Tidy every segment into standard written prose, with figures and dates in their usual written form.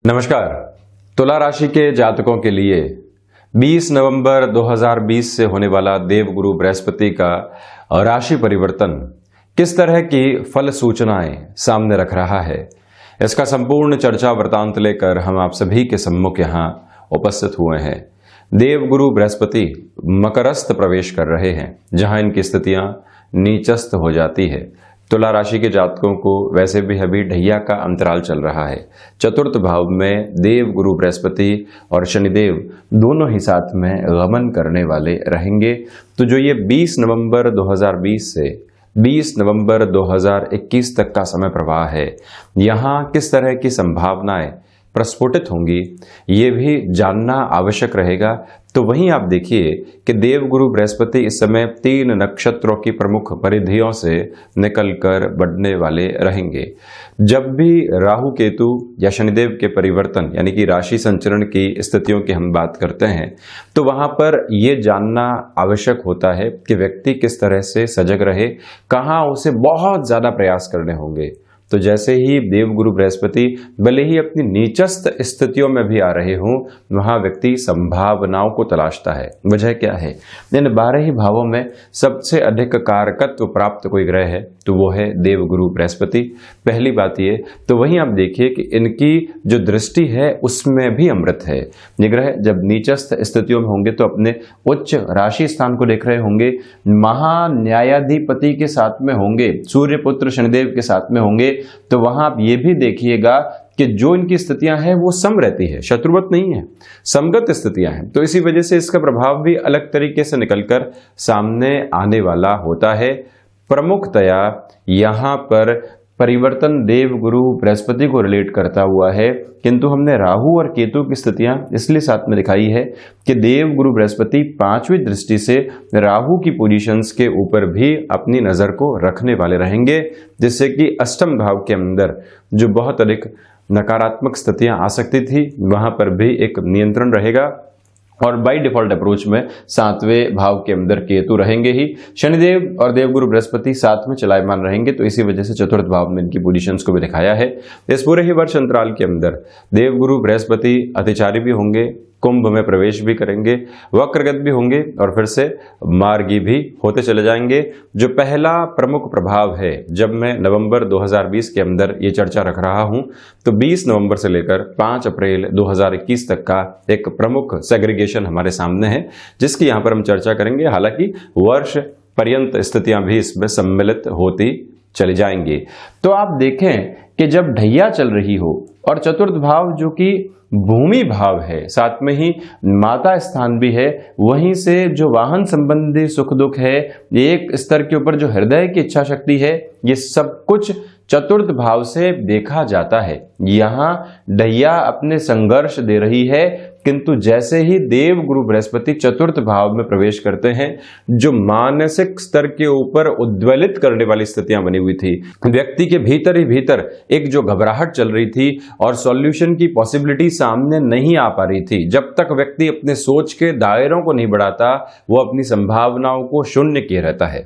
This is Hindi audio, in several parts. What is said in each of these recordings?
नमस्कार। तुला राशि के जातकों के लिए 20 नवंबर 2020 से होने वाला देवगुरु बृहस्पति का राशि परिवर्तन किस तरह की फल सूचनाएं सामने रख रहा है, इसका संपूर्ण चर्चा वृतांत लेकर हम आप सभी के सम्मुख यहाँ उपस्थित हुए हैं। देवगुरु बृहस्पति मकरस्थ प्रवेश कर रहे हैं, जहां इनकी स्थितियां नीचस्थ हो जाती है। तुला राशि के जातकों को वैसे भी अभी ढैया का अंतराल चल रहा है। चतुर्थ भाव में देव गुरु बृहस्पति और शनिदेव दोनों ही साथ में गमन करने वाले रहेंगे। तो जो ये 20 नवंबर 2020 से 20 नवंबर 2021 तक का समय प्रवाह है, यहाँ किस तरह की संभावनाएं प्रस्फुटित होंगी, ये भी जानना आवश्यक रहेगा। तो वहीं आप देखिए कि देवगुरु बृहस्पति इस समय 3 नक्षत्रों की प्रमुख परिधियों से निकलकर बढ़ने वाले रहेंगे। जब भी राहु केतु या शनिदेव के परिवर्तन यानी कि राशि संचरण की स्थितियों की हम बात करते हैं, तो वहां पर ये जानना आवश्यक होता है कि व्यक्ति किस तरह से सजग रहे, कहाँ उसे बहुत ज्यादा प्रयास करने होंगे। तो जैसे ही देवगुरु बृहस्पति भले ही अपनी नीचस्थ स्थितियों में भी आ रहे हों, वहां व्यक्ति संभावनाओं को तलाशता है। वजह क्या है? इन 12 ही भावों में सबसे अधिक कारकत्व प्राप्त कोई ग्रह है तो वो है देवगुरु बृहस्पति। पहली बात ये। तो वहीं आप देखिए कि इनकी जो दृष्टि है उसमें भी अमृत है। ये ग्रह जब नीचस्थ स्थितियों में होंगे तो अपने उच्च राशि स्थान को देख रहे होंगे, महान्यायाधिपति के साथ में होंगे, सूर्य पुत्र शनिदेव के साथ में होंगे। तो वहां आप ये भी देखिएगा कि जो इनकी स्थितियां हैं वो सम रहती है, शत्रुवत नहीं है, समगत स्थितियां हैं। तो इसी वजह से इसका प्रभाव भी अलग तरीके से निकलकर सामने आने वाला होता है। प्रमुखतया यहां पर परिवर्तन देवगुरु बृहस्पति को रिलेट करता हुआ है, किंतु हमने राहु और केतु की स्थितियां इसलिए साथ में दिखाई है कि देवगुरु बृहस्पति 5वीं दृष्टि से राहु की पोजीशंस के ऊपर भी अपनी नजर को रखने वाले रहेंगे, जिससे कि अष्टम भाव के अंदर जो बहुत अधिक नकारात्मक स्थितियां आ सकती थी वहां पर भी एक नियंत्रण रहेगा। और बाई डिफॉल्ट अप्रोच में 7वें भाव के अंदर केतु रहेंगे ही। शनिदेव और देवगुरु बृहस्पति साथ में चलायमान रहेंगे, तो इसी वजह से चतुर्थ भाव में इनकी पोजीशंस को भी दिखाया है। इस पूरे ही वर्ष अंतराल के अंदर देवगुरु बृहस्पति अतिचारी भी होंगे, कुंभ में प्रवेश भी करेंगे, वक्रगत भी होंगे और फिर से मार्गी भी होते चले जाएंगे। जो पहला प्रमुख प्रभाव है, जब मैं नवंबर 2020 के अंदर ये चर्चा रख रहा हूं, तो 20 नवंबर से लेकर 5 अप्रैल 2021 तक का एक प्रमुख सेग्रीगेशन हमारे सामने है, जिसकी यहां पर हम चर्चा करेंगे। हालांकि वर्ष पर्यंत स्थितियां भी इसमें सम्मिलित होती चली जाएंगी। तो आप देखें कि जब ढैया चल रही हो और चतुर्थ भाव जो कि भूमि भाव है, साथ में ही माता स्थान भी है, वहीं से जो वाहन संबंधी सुख दुख है, एक स्तर के ऊपर जो हृदय की इच्छा शक्ति है, ये सब कुछ चतुर्थ भाव से देखा जाता है। यहाँ ढैया अपने संघर्ष दे रही है, किंतु जैसे ही देव गुरु बृहस्पति चतुर्थ भाव में प्रवेश करते हैं, जो मानसिक स्तर के ऊपर उद्वेलित करने वाली स्थितियां बनी हुई थी, व्यक्ति के भीतर ही भीतर एक जो घबराहट चल रही थी और सॉल्यूशन की पॉसिबिलिटी सामने नहीं आ पा रही थी, जब तक व्यक्ति अपने सोच के दायरों को नहीं बढ़ाता, वो अपनी संभावनाओं को शून्य किए रहता है।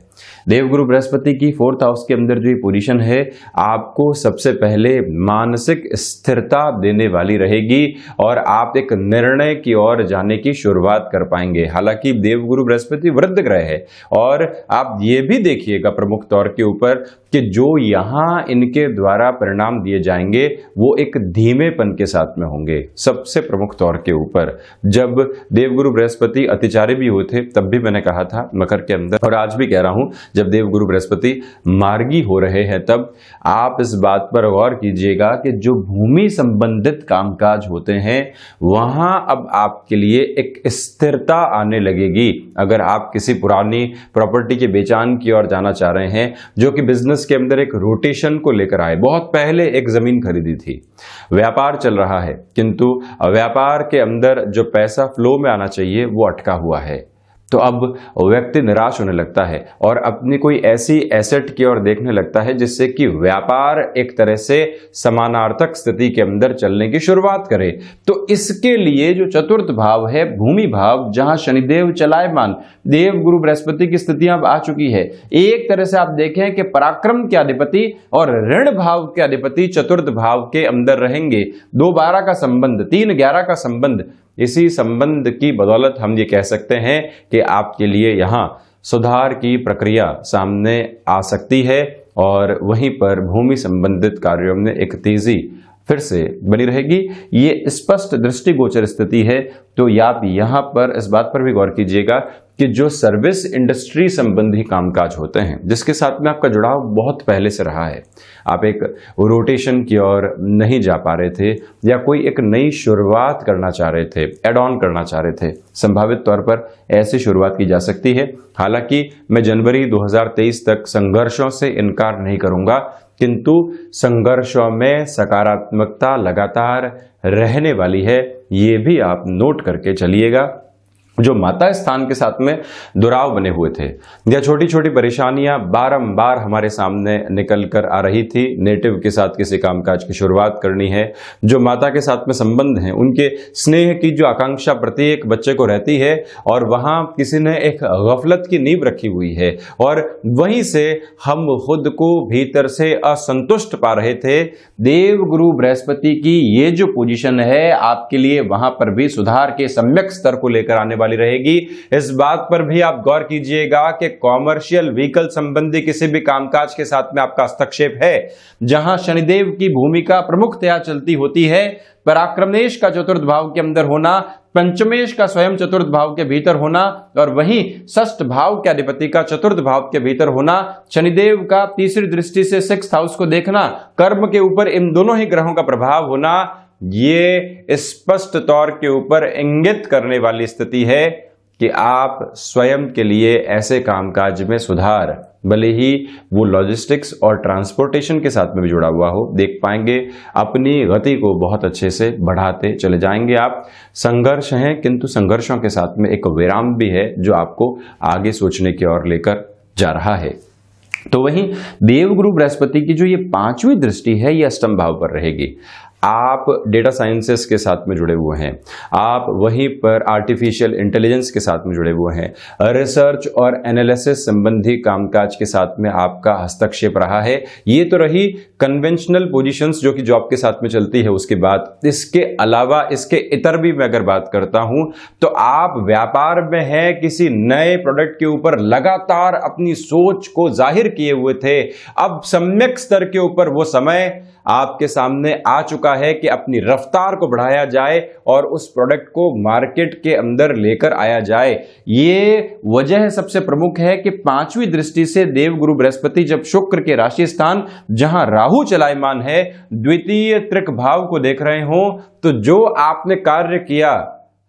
देवगुरु बृहस्पति की 4th हाउस के अंदर जो ये पोजीशन है, आपको सबसे पहले मानसिक स्थिरता देने वाली रहेगी और आप एक निर्णय की ओर जाने की शुरुआत कर पाएंगे। हालांकि देवगुरु बृहस्पति वृद्ध ग्रह है और आप ये भी देखिएगा प्रमुख तौर के ऊपर कि जो यहां इनके द्वारा परिणाम दिए जाएंगे वो एक धीमेपन के साथ में होंगे। सबसे प्रमुख तौर के ऊपर जब देवगुरु बृहस्पति अतिचारी भी हुए थे, तब भी मैंने कहा था मकर के अंदर, और आज भी कह रहा हूं, जब देवगुरु बृहस्पति मार्गी हो रहे हैं तब आप इस बात पर गौर कीजिएगा कि जो भूमि संबंधित कामकाज होते हैं वहां अब आपके लिए एक स्थिरता आने लगेगी। अगर आप किसी पुरानी प्रॉपर्टी के बेचान की ओर जाना चाह रहे हैं, जो कि बिजनेस के अंदर एक रोटेशन को लेकर आए, बहुत पहले एक जमीन खरीदी थी, व्यापार चल रहा है, किंतु व्यापार के अंदर जो पैसा फ्लो में आना चाहिए वो अटका हुआ है, तो अब व्यक्ति निराश होने लगता है और अपनी कोई ऐसी एसेट की ओर देखने लगता है जिससे कि व्यापार एक तरह से समानार्थक स्थिति के अंदर चलने की शुरुआत करे। तो इसके लिए जो चतुर्थ भाव है, भूमि भाव, जहां शनिदेव चलायमान, देव गुरु बृहस्पति की स्थितियां अब आ चुकी है। एक तरह से आप देखें कि पराक्रम के अधिपति और ऋण भाव के अधिपति चतुर्थ भाव के अंदर रहेंगे। 2-12 का संबंध, 3-11 का संबंध, इसी संबंध की बदौलत हम ये कह सकते हैं कि आपके लिए यहाँ सुधार की प्रक्रिया सामने आ सकती है और वहीं पर भूमि संबंधित कार्यों में एक तेजी फिर से बनी रहेगी। ये स्पष्ट दृष्टिगोचर स्थिति है। तो आप यहाँ पर इस बात पर भी गौर कीजिएगा कि जो सर्विस इंडस्ट्री संबंधी कामकाज होते हैं, जिसके साथ में आपका जुड़ाव बहुत पहले से रहा है, आप एक रोटेशन की ओर नहीं जा पा रहे थे या कोई एक नई शुरुआत करना चाह रहे थे, एड ऑन करना चाह रहे थे, संभावित तौर पर ऐसी शुरुआत की जा सकती है। हालांकि मैं जनवरी 2023 तक संघर्षों से इनकार नहीं करूंगा, किंतु संघर्षों में सकारात्मकता लगातार रहने वाली है, ये भी आप नोट करके चलिएगा। जो माता स्थान के साथ में दुराव बने हुए थे या छोटी छोटी परेशानियां बारंबार हमारे सामने निकल कर आ रही थी, नेटिव के साथ किसी कामकाज की शुरुआत करनी है, जो माता के साथ में संबंध हैं, उनके स्नेह की जो आकांक्षा प्रत्येक बच्चे को रहती है और वहां किसी ने एक गफलत की नींव रखी हुई है और वहीं से हम खुद को भीतर से असंतुष्ट पा रहे थे। देव गुरु बृहस्पति की ये जो पोजीशन है आपके लिए वहां पर भी सुधार के सम्यक स्तर को लेकर आने वाली रहेगी। इस बात पर भी आप गौर कीजिएगा कि कॉमर्शियल व्हीकल संबंधी किसी भी कामकाज के साथ में आपका हस्तक्षेप है, जहां शनिदेव की भूमिका प्रमुखतया चलती होती है। पराक्रमेश का चतुर्थ भाव के अंदर होना, पंचमेश का स्वयं चतुर्थ भाव के भीतर होना और वहीं षष्ठ भाव के अधिपति का चतुर्थ भाव के भीतर होना, शनिदेव का तीसरी दृष्टि से 6th हाउस को देखना, कर्म के ऊपर इन दोनों ही ग्रहों का प्रभाव होना, ये स्पष्ट तौर के ऊपर इंगित करने वाली स्थिति है कि आप स्वयं के लिए ऐसे कामकाज में सुधार, भले ही वो लॉजिस्टिक्स और ट्रांसपोर्टेशन के साथ में भी जुड़ा हुआ हो, देख पाएंगे। अपनी गति को बहुत अच्छे से बढ़ाते चले जाएंगे आप। संघर्ष हैं, किंतु संघर्षों के साथ में एक विराम भी है जो आपको आगे सोचने की ओर लेकर जा रहा है। तो वहीं देवगुरु बृहस्पति की जो ये 5वीं दृष्टि है, ये अष्टम भाव पर रहेगी। आप डेटा साइंसेस के साथ में जुड़े हुए हैं, आप वहीं पर आर्टिफिशियल इंटेलिजेंस के साथ में जुड़े हुए हैं, रिसर्च और एनालिसिस संबंधी कामकाज के साथ में आपका हस्तक्षेप रहा है। ये तो रही कन्वेंशनल पोजीशंस जो कि जॉब के साथ में चलती है। उसके बाद इसके अलावा इसके इतर भी मैं अगर बात करता हूं तो आप व्यापार में हैं, किसी नए प्रोडक्ट के ऊपर लगातार अपनी सोच को जाहिर किए हुए थे। अब सम्यक स्तर के ऊपर वो समय आपके सामने आ चुका है कि अपनी रफ्तार को बढ़ाया जाए और उस प्रोडक्ट को मार्केट के अंदर लेकर आया जाए। ये वजह सबसे प्रमुख है कि 5वीं दृष्टि से देवगुरु बृहस्पति जब शुक्र के राशि स्थान जहां राहु चलायमान है, द्वितीय त्रिक भाव को देख रहे हो, तो जो आपने कार्य किया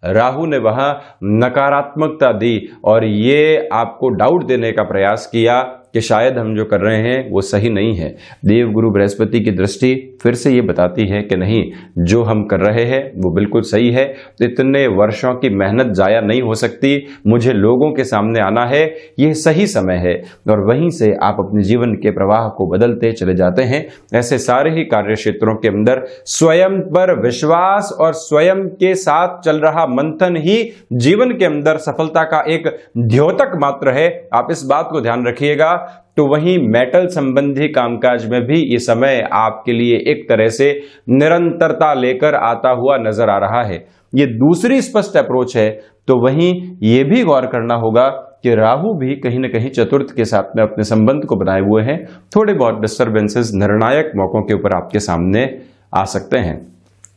राहु ने वहां नकारात्मकता दी और ये आपको डाउट देने का प्रयास किया कि शायद हम जो कर रहे हैं वो सही नहीं है। देवगुरु बृहस्पति की दृष्टि फिर से ये बताती है कि नहीं, जो हम कर रहे हैं वो बिल्कुल सही है। तो इतने वर्षों की मेहनत जाया नहीं हो सकती, मुझे लोगों के सामने आना है, ये सही समय है। और वहीं से आप अपने जीवन के प्रवाह को बदलते चले जाते हैं। ऐसे सारे ही कार्य क्षेत्रों के अंदर स्वयं पर विश्वास और स्वयं के साथ चल रहा मंथन ही जीवन के अंदर सफलता का एक द्योतक मात्र है। आप इस बात को ध्यान रखिएगा। तो वहीं मेटल संबंधी कामकाज में भी ये समय आपके लिए एक तरह से निरंतरता लेकर आता हुआ नजर आ रहा है। ये दूसरी स्पष्ट अप्रोच है। तो वहीं ये भी गौर करना होगा कि राहु भी कहीं ना कहीं चतुर्थ के साथ में अपने संबंध को बनाए हुए हैं। थोड़े बहुत डिस्टर्बेंसेस निर्णायक मौकों के ऊपर आपके सामने आ सकते हैं।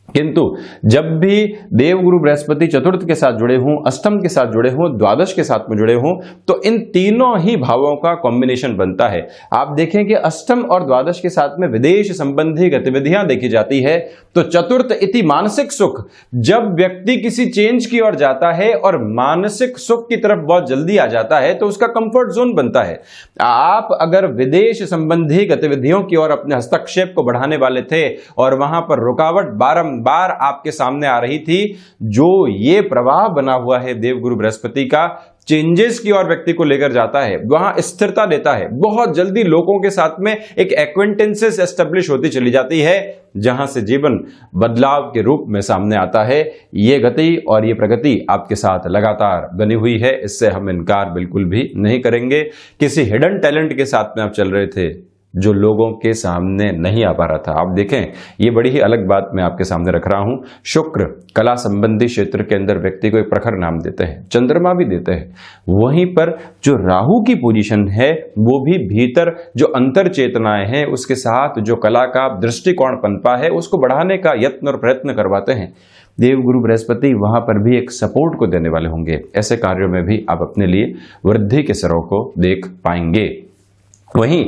किंतु जब भी देवगुरु बृहस्पति चतुर्थ के साथ जुड़े हों, अष्टम के साथ जुड़े हों, द्वादश के साथ में जुड़े हों, तो इन तीनों ही भावों का कॉम्बिनेशन बनता है। आप देखें कि अष्टम और द्वादश के साथ में विदेश संबंधी गतिविधियां देखी जाती है। तो चतुर्थ इति मानसिक सुख, जब व्यक्ति किसी चेंज की ओर जाता है और मानसिक सुख की तरफ बहुत जल्दी आ जाता है तो उसका कंफर्ट जोन बनता है। आप अगर विदेश संबंधी गतिविधियों की ओर अपने हस्तक्षेप को बढ़ाने वाले थे और वहां पर रुकावट बारंबार बारंबार आपके सामने आ रही थी। जो ये प्रवाह बना हुआ है देवगुरु बृहस्पति का, चेंजेस की ओर व्यक्ति को लेकर जाता है, वहां स्थिरता देता है। बहुत जल्दी लोगों के साथ में एक एक्वेंटेंसेस एस्टेब्लिश होती चली जाती है, जहां से जीवन बदलाव के रूप में सामने आता है। ये गति और ये प्रगति आपके साथ लगातार बनी हुई है, इससे हम इनकार बिल्कुल भी नहीं करेंगे। किसी हिडन टैलेंट के साथ में आप चल रहे थे जो लोगों के सामने नहीं आ पा रहा था। आप देखें, ये बड़ी ही अलग बात मैं आपके सामने रख रहा हूं। शुक्र कला संबंधी क्षेत्र के अंदर व्यक्ति को एक प्रखर नाम देते हैं, चंद्रमा भी देते हैं। वहीं पर जो राहु की पोजीशन है वो भी भीतर जो अंतर चेतनाएं हैं उसके साथ जो कला का दृष्टिकोण पनपा है उसको बढ़ाने का यत्न और प्रयत्न करवाते हैं। देवगुरु बृहस्पति वहां पर भी एक सपोर्ट को देने वाले होंगे। ऐसे कार्यों में भी आप अपने लिए वृद्धि के सिरों को देख पाएंगे। वहीं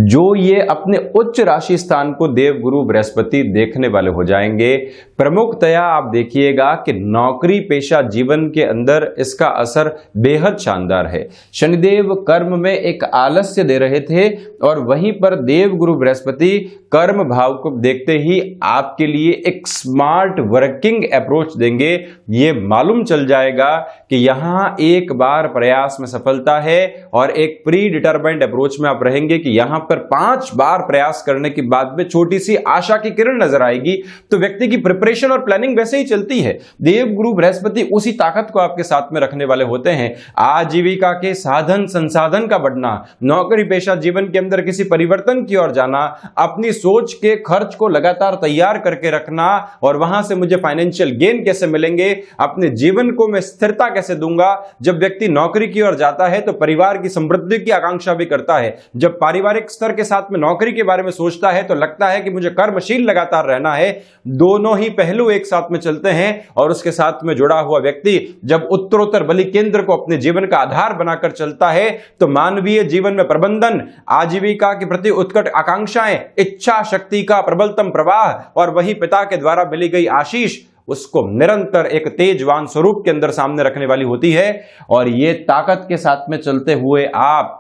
जो ये अपने उच्च राशि स्थान को देवगुरु बृहस्पति देखने वाले हो जाएंगे, प्रमुखतया आप देखिएगा कि नौकरी पेशा जीवन के अंदर इसका असर बेहद शानदार है। शनिदेव कर्म में एक आलस्य दे रहे थे और वहीं पर देवगुरु बृहस्पति कर्म भाव को देखते ही आपके लिए एक स्मार्ट वर्किंग अप्रोच देंगे। ये मालूम चल जाएगा कि यहां एक बार प्रयास में सफलता है और एक प्री डिटरमाइंड अप्रोच में आप रहेंगे कि यहां पर 5 बार प्रयास करने के बाद में छोटी सी आशा की किरण नजर आएगी। तो व्यक्ति की प्रिपरेशन और प्लानिंग वैसे ही चलती है। देवगुरु बृहस्पति उसी ताकत को आपके साथ में रखने वाले होते हैं। आजीविका के साधन संसाधन का बढ़ना, नौकरी पेशा जीवन के अंदर किसी परिवर्तन की ओर जाना, अपनी सोच के खर्च को लगातार तैयार करके रखना और वहां से मुझे फाइनेंशियल गेन कैसे मिलेंगे, अपने जीवन को मैं स्थिरता कैसे दूंगा। जब व्यक्ति नौकरी की ओर जाता है तो परिवार की समृद्धि की आकांक्षा भी करता है। जब पारिवारिक स्तर के साथ में नौकरी के बारे में सोचता है तो लगता है कि मुझे कर्मशील लगातार रहना है। दोनों ही पहलू एक साथ में चलते हैं और उसके साथ में जुड़ा हुआ व्यक्ति जब उत्तरोत्तर बलि केंद्र को अपने जीवन का आधार बनाकर चलता है तो मानवीय जीवन में प्रबंधन, आजीविका के प्रति उत्कट आकांक्षाएं, इच्छा शक्ति का प्रबलतम प्रवाह और वही पिता के द्वारा मिली गई आशीष उसको निरंतर एक तेजवान स्वरूप के अंदर सामने रखने वाली होती है। और ये ताकत के साथ में चलते हुए आप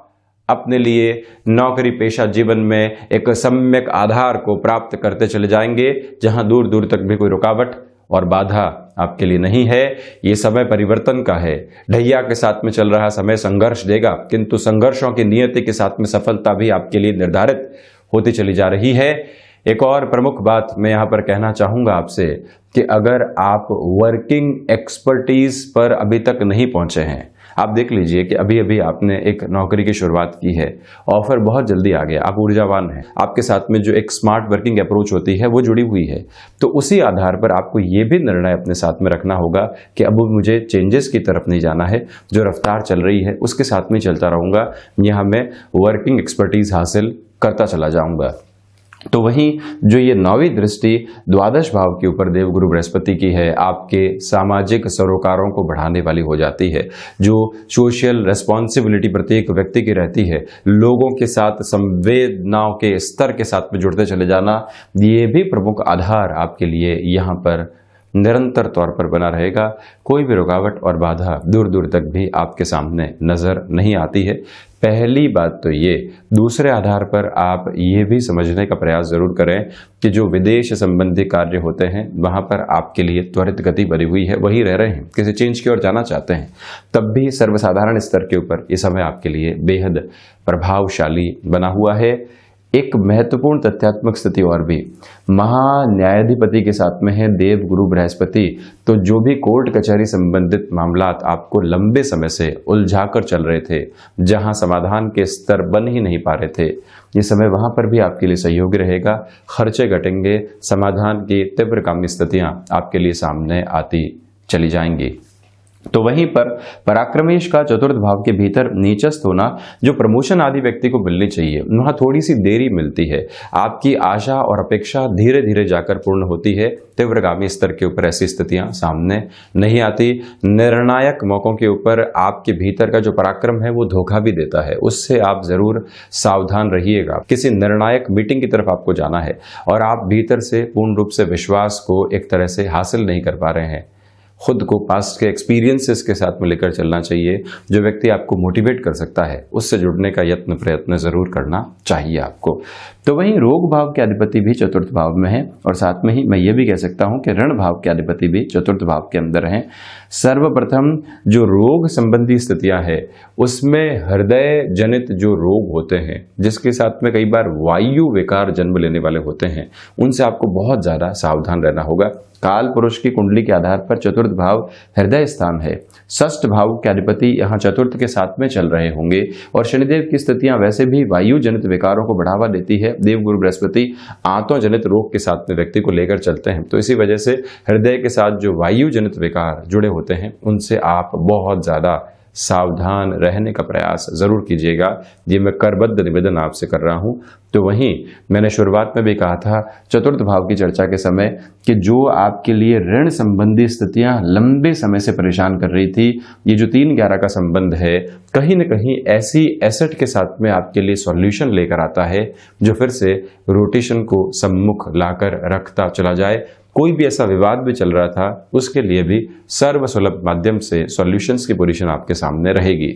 अपने लिए नौकरी पेशा जीवन में एक सम्यक आधार को प्राप्त करते चले जाएंगे, जहां दूर दूर तक भी कोई रुकावट और बाधा आपके लिए नहीं है। ये समय परिवर्तन का है। ढैया के साथ में चल रहा समय संघर्ष देगा, किंतु संघर्षों की नियति के साथ में सफलता भी आपके लिए निर्धारित होती चली जा रही है। एक और प्रमुख बात मैं यहां पर कहना चाहूंगा आपसे कि अगर आप वर्किंग एक्सपर्टीज पर अभी तक नहीं पहुंचे हैं, आप देख लीजिए कि अभी अभी आपने एक नौकरी की शुरुआत की है, ऑफर बहुत जल्दी आ गया, आप ऊर्जावान हैं, आपके साथ में जो एक स्मार्ट वर्किंग अप्रोच होती है वो जुड़ी हुई है। तो उसी आधार पर आपको ये भी निर्णय अपने साथ में रखना होगा कि अब मुझे चेंजेस की तरफ नहीं जाना है, जो रफ्तार चल रही है उसके साथ में चलता रहूंगा, यहां मैं वर्किंग एक्सपर्टीज हासिल करता चला जाऊंगा। तो वहीं जो ये 9वीं दृष्टि द्वादश भाव के ऊपर देवगुरु बृहस्पति की है, आपके सामाजिक सरोकारों को बढ़ाने वाली हो जाती है। जो सोशल रेस्पॉन्सिबिलिटी प्रत्येक व्यक्ति की रहती है, लोगों के साथ संवेदनाओं के स्तर के साथ में जुड़ते चले जाना, ये भी प्रमुख आधार आपके लिए यहाँ पर निरंतर तौर पर बना रहेगा। कोई भी रुकावट और बाधा दूर दूर तक भी आपके सामने नजर नहीं आती है। पहली बात तो ये। दूसरे आधार पर आप ये भी समझने का प्रयास जरूर करें कि जो विदेश संबंधी कार्य होते हैं वहां पर आपके लिए त्वरित गति बनी हुई है, वही रह रहे हैं, किसी चेंज की ओर जाना चाहते हैं, तब भी सर्वसाधारण स्तर के ऊपर ये समय आपके लिए बेहद प्रभावशाली बना हुआ है। एक महत्वपूर्ण तथ्यात्मक स्थिति और भी, महान्यायाधिपति के साथ में है देवगुरु बृहस्पति, तो जो भी कोर्ट कचहरी संबंधित मामलात आपको लंबे समय से उलझाकर चल रहे थे, जहां समाधान के स्तर बन ही नहीं पा रहे थे, ये समय वहां पर भी आपके लिए सहयोगी रहेगा। खर्चे घटेंगे, समाधान की तीव्रगामी स्थितियां आपके लिए सामने आती चली जाएंगी। तो वहीं पर पराक्रमेश का चतुर्थ भाव के भीतर नीचस्थ होना, जो प्रमोशन आदि व्यक्ति को मिलनी चाहिए, वहां थोड़ी सी देरी मिलती है। आपकी आशा और अपेक्षा धीरे धीरे जाकर पूर्ण होती है। तीव्रगामी स्तर के ऊपर ऐसी स्थितियां सामने नहीं आती। निर्णायक मौकों के ऊपर आपके भीतर का जो पराक्रम है वो धोखा भी देता है, उससे आप जरूर सावधान रहिएगा। किसी निर्णायक मीटिंग की तरफ आपको जाना है और आप भीतर से पूर्ण रूप से विश्वास को एक तरह से हासिल नहीं कर पा रहे हैं। खुद को पास्ट के एक्सपीरियंसेस के साथ में लेकर चलना चाहिए। जो व्यक्ति आपको मोटिवेट कर सकता है, उससे जुड़ने का यत्न प्रयत्न जरूर करना चाहिए आपको। तो वहीं रोग भाव के अधिपति भी चतुर्थ भाव में है और साथ में ही मैं ये भी कह सकता हूं कि ऋण भाव के अधिपति भी चतुर्थ भाव के अंदर हैं। सर्वप्रथम जो रोग संबंधी स्थितियां है उसमें हृदय जनित जो रोग होते हैं, जिसके साथ में कई बार वायु विकार जन्म लेने वाले होते हैं, उनसे आपको बहुत ज्यादा सावधान रहना होगा। काल पुरुष की कुंडली के आधार पर चतुर्थ भाव हृदय स्थान है। षष्ठ भाव के अधिपति यहाँ चतुर्थ के साथ में चल रहे होंगे और शनिदेव की स्थितियां वैसे भी वायु जनित विकारों को बढ़ावा देती है। देवगुरु बृहस्पति आंतों जनित रोग के साथ में व्यक्ति को लेकर चलते हैं, तो इसी वजह से हृदय के साथ जो वायु जनित विकार जुड़े होते हैं उनसे आप बहुत ज्यादा सावधान रहने का प्रयास जरूर कीजिएगा। ये मैं करबद्ध निवेदन आपसे कर रहा हूं। तो वहीं मैंने शुरुआत में भी कहा था चतुर्थ भाव की चर्चा के समय कि जो आपके लिए ऋण संबंधी स्थितियां लंबे समय से परेशान कर रही थी, ये जो 3-11 का संबंध है कहीं न कहीं ऐसी एसेट के साथ में आपके लिए सॉल्यूशन लेकर आता है जो फिर से रोटेशन को सम्मुख लाकर रखता चला जाए। कोई भी ऐसा विवाद भी चल रहा था उसके लिए भी सर्वसुलभ माध्यम से सॉल्यूशंस की पोजीशन आपके सामने रहेगी।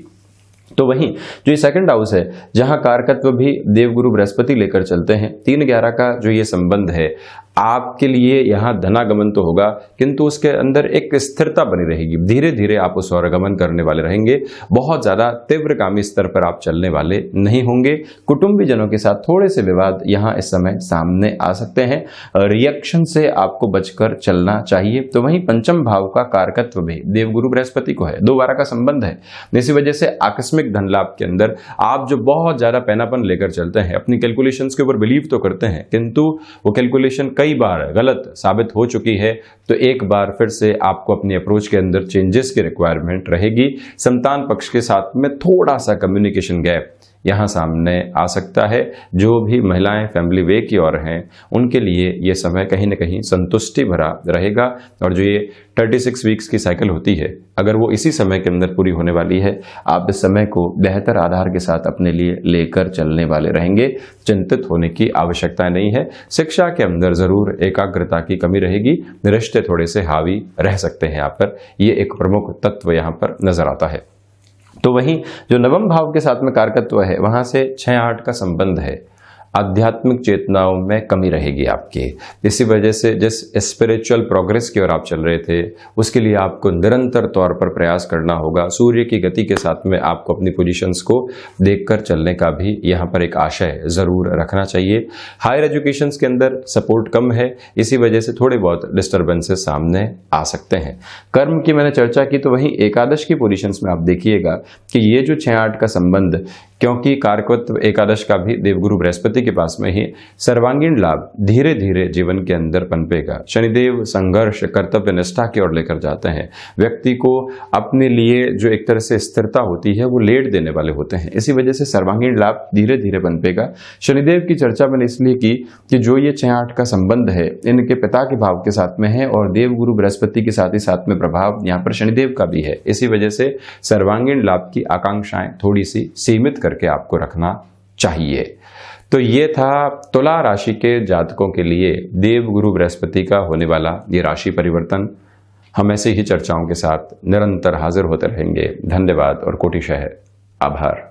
तो वहीं जो ये सेकंड हाउस है जहां कारकत्व भी देवगुरु बृहस्पति लेकर चलते हैं, 3-11 का जो ये संबंध है आपके लिए यहाँ धनागमन तो होगा किंतु उसके अंदर एक स्थिरता बनी रहेगी। धीरे धीरे आप उस ओर गमन करने वाले रहेंगे, बहुत ज्यादा तीव्रगामी स्तर पर आप चलने वाले नहीं होंगे। कुटुंबीजनों के साथ थोड़े से विवाद यहाँ इस समय सामने आ सकते हैं, रिएक्शन से आपको बचकर चलना चाहिए। तो वहीं पंचम भाव का कारकत्व भी देवगुरु बृहस्पति को है, 2-12 का संबंध है। इसी वजह से आकस्मिक धन लाभ के अंदर आप जो बहुत ज्यादा पैनापन लेकर चलते हैं, अपनी कैलकुलेशंस के ऊपर बिलीव तो करते हैं किंतु वो कैलकुलेशन कई बार गलत साबित हो चुकी है, तो एक बार फिर से आपको अपनी अप्रोच के अंदर चेंजेस की रिक्वायरमेंट रहेगी। संतान पक्ष के साथ में थोड़ा सा कम्युनिकेशन गैप यहाँ सामने आ सकता है। जो भी महिलाएं फैमिली वे की ओर हैं उनके लिए ये समय कहीं ना कहीं संतुष्टि भरा रहेगा और जो ये 36 वीक्स की साइकिल होती है अगर वो इसी समय के अंदर पूरी होने वाली है, आप इस समय को बेहतर आधार के साथ अपने लिए लेकर चलने वाले रहेंगे। चिंतित होने की आवश्यकता नहीं है। शिक्षा के अंदर जरूर एकाग्रता की कमी रहेगी, रिश्ते थोड़े से हावी रह सकते हैं यहाँ पर, ये एक प्रमुख तत्व यहाँ पर नजर आता है। तो वहीं जो नवम भाव के साथ में कारकत्व है वहां से 6-8 का संबंध है। आध्यात्मिक चेतनाओं में कमी रहेगी आपकी, इसी वजह से जिस स्पिरिचुअल प्रोग्रेस की ओर आप चल रहे थे उसके लिए आपको निरंतर तौर पर प्रयास करना होगा। सूर्य की गति के साथ में आपको अपनी पोजीशंस को देखकर चलने का भी यहाँ पर एक आशय जरूर रखना चाहिए। हायर एजुकेशंस के अंदर सपोर्ट कम है, इसी वजह से थोड़े बहुत डिस्टर्बेंसेस सामने आ सकते हैं। कर्म की मैंने चर्चा की, तो वहीं एकादश की पोजीशंस में आप देखिएगा कि ये जो 6-8 का संबंध, क्योंकि कारकत्व एकादश का भी देवगुरु बृहस्पति के पास में ही, सर्वांगीण लाभ धीरे धीरे जीवन के अंदर पनपेगा। शनिदेव संघर्ष कर्तव्य निष्ठा की ओर लेकर जाते हैं, व्यक्ति को अपने लिए जो एक तरह से स्थिरता होती है वो लेट देने वाले होते हैं, इसी वजह से सर्वांगीण लाभ धीरे धीरे पनपेगा। शनिदेव की चर्चा मैंने इसलिए की कि जो ये 6-8 का संबंध है इनके पिता के भाव के साथ में है और देवगुरु बृहस्पति के साथ ही साथ में प्रभाव यहाँ पर शनिदेव का भी है, इसी वजह से सर्वांगीण लाभ की आकांक्षाएं थोड़ी सी सीमित करके आपको रखना चाहिए। तो ये था तुला राशि के जातकों के लिए देवगुरु बृहस्पति का होने वाला ये राशि परिवर्तन। हम ऐसे ही चर्चाओं के साथ निरंतर हाजिर होते रहेंगे। धन्यवाद और कोटिशः आभार।